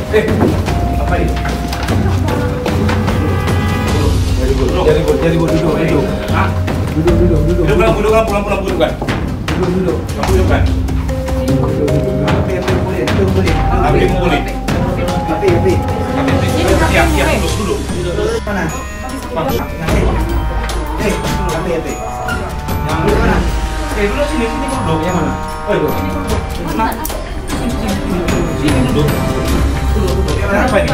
Apa ini? Jadi duduk. Hah? Duduk kan, pulang kan? Duduk kan? Tapi boleh. Siap, terus dulu. Mana? Yang mana? Dulu sini duduk. Yang mana? Sini duduk. Apa ini?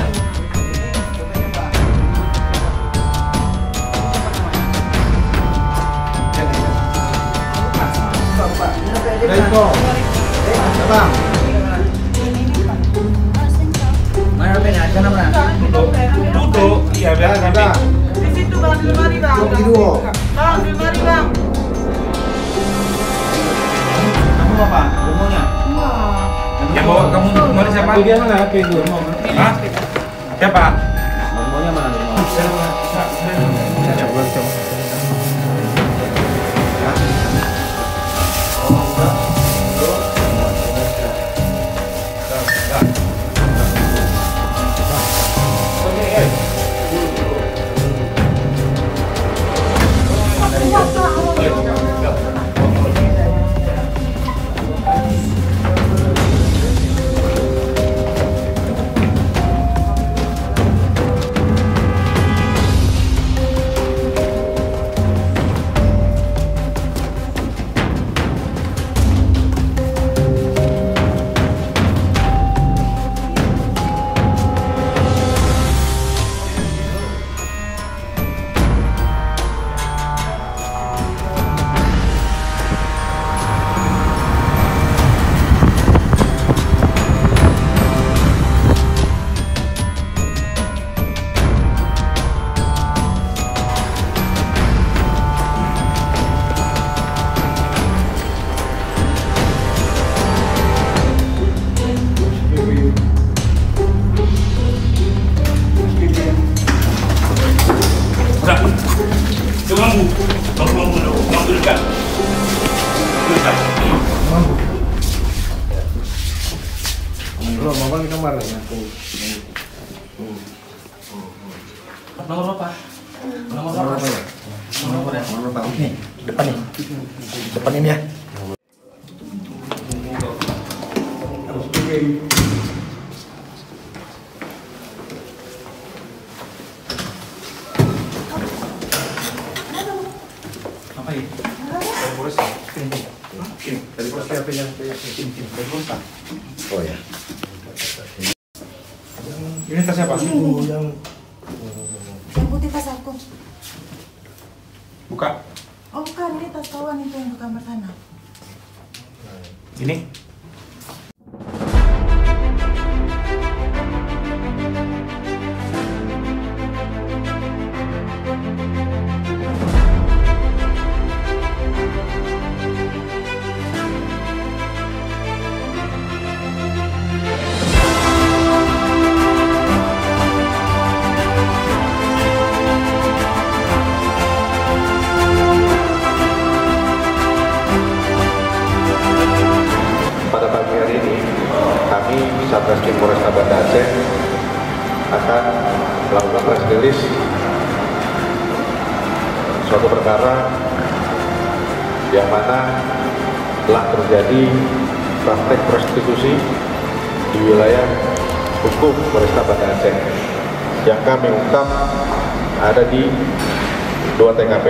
Bang. Mana HP-nya? Sana mana? Duduk. Iya, biar sampai. Di situ bang, di lemari bang. Di duo. Bang, di lemari bang. Kamu apa? Rumahnya? Yang bawa kamu kemarin siapa? Dia mana HP itu? Hah? Siapa? Rumahnya mana? Mau di kamar ya? Nomor apa? Nomor apa ya? Nomor berapa? Nih, depan nih. Depan ini ya. Apa ini? Dari Polres. Ini dari Polres. Dari Polres. Oh ya. Ini tas siapa? Yang Putih tas aku. Buka. Oh bukan, ini tas kawan itu yang ke kamar sana. Ini. Pada pagi hari ini, kami Satreskrim Polresta Banda Aceh akan melakukan press release suatu perkara yang mana telah terjadi praktek prostitusi di wilayah hukum Polresta Banda Aceh yang kami ungkap ada di 2 TKP.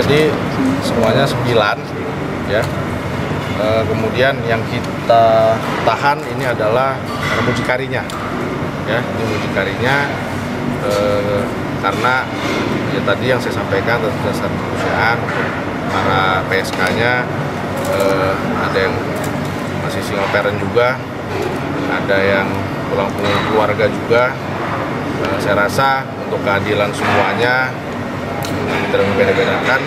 Jadi semuanya 9 ya. Kemudian yang kita tahan ini adalah mucikarinya ya, ini mucikarinya karena ya tadi yang saya sampaikan atas dasar kemanusiaan para PSK-nya ada yang masih single parent juga, ada yang pulang keluarga juga. Saya rasa untuk keadilan semuanya tidak membeda-bedakan.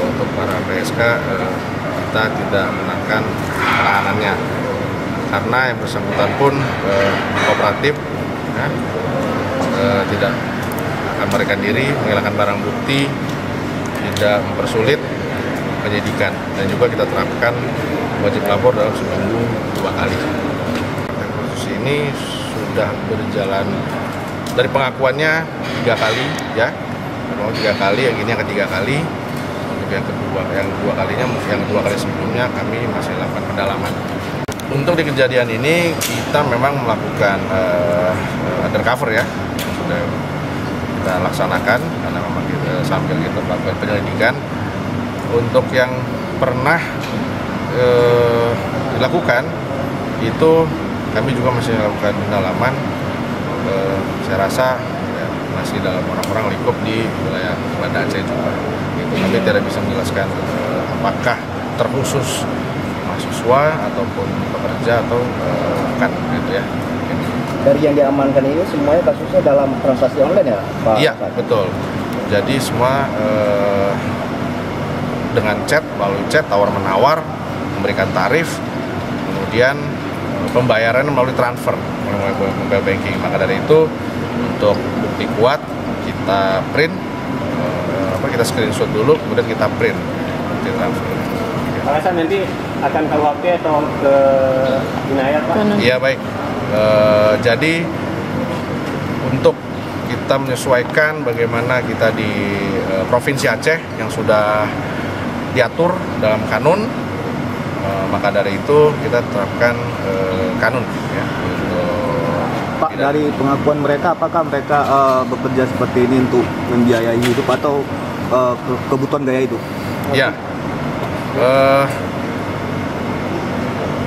Untuk para PSK kita tidak menangkan penahanannya karena yang bersangkutan pun kooperatif ya, tidak akan melarikan diri, menghilangkan barang bukti, tidak mempersulit penyidikan, dan juga kita terapkan wajib lapor dalam seminggu 2 kali. Proses ini sudah berjalan dari pengakuannya 3 kali ya, 3 kali, yang ini yang ketiga kali. Untuk yang kedua kali sebelumnya kami masih lakukan pendalaman. Untuk di kejadian ini kita memang melakukan undercover ya, sudah kita laksanakan karena memang kita sambil kita melakukan penyelidikan. Untuk yang pernah dilakukan itu kami juga masih melakukan pendalaman. Saya rasa ya, masih dalam orang-orang lingkup di wilayah Banda Aceh juga. Kami tidak bisa menjelaskan apakah terkhusus mahasiswa ataupun pekerja atau bukan gitu ya. Dari yang diamankan ini semuanya kasusnya dalam transaksi online ya, Pak? Iya, betul. Jadi semua dengan chat, melalui chat tawar-menawar, memberikan tarif, kemudian pembayaran melalui transfer, melalui mobile banking. Maka dari itu untuk bukti kuat kita print, kita screenshot dulu, kemudian kita print bukti transfer. Alasan nanti akan ke UHP atau ke Inayat, Pak? Iya baik. Jadi untuk kita menyesuaikan bagaimana kita di Provinsi Aceh yang sudah diatur dalam kanun, maka dari itu kita terapkan kanun ya. Pak, dari pengakuan mereka, apakah mereka bekerja seperti ini untuk membiayai hidup atau kebutuhan gaya hidup? Ya,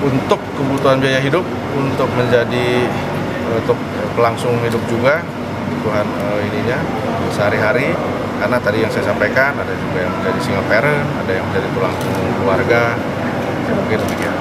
untuk kebutuhan biaya hidup, untuk menjadi untuk pelangsung hidup juga kebutuhan ininya sehari-hari. Karena tadi yang saya sampaikan ada juga yang menjadi single parent, ada yang menjadi tulang punggung keluarga, ya mungkin demikian.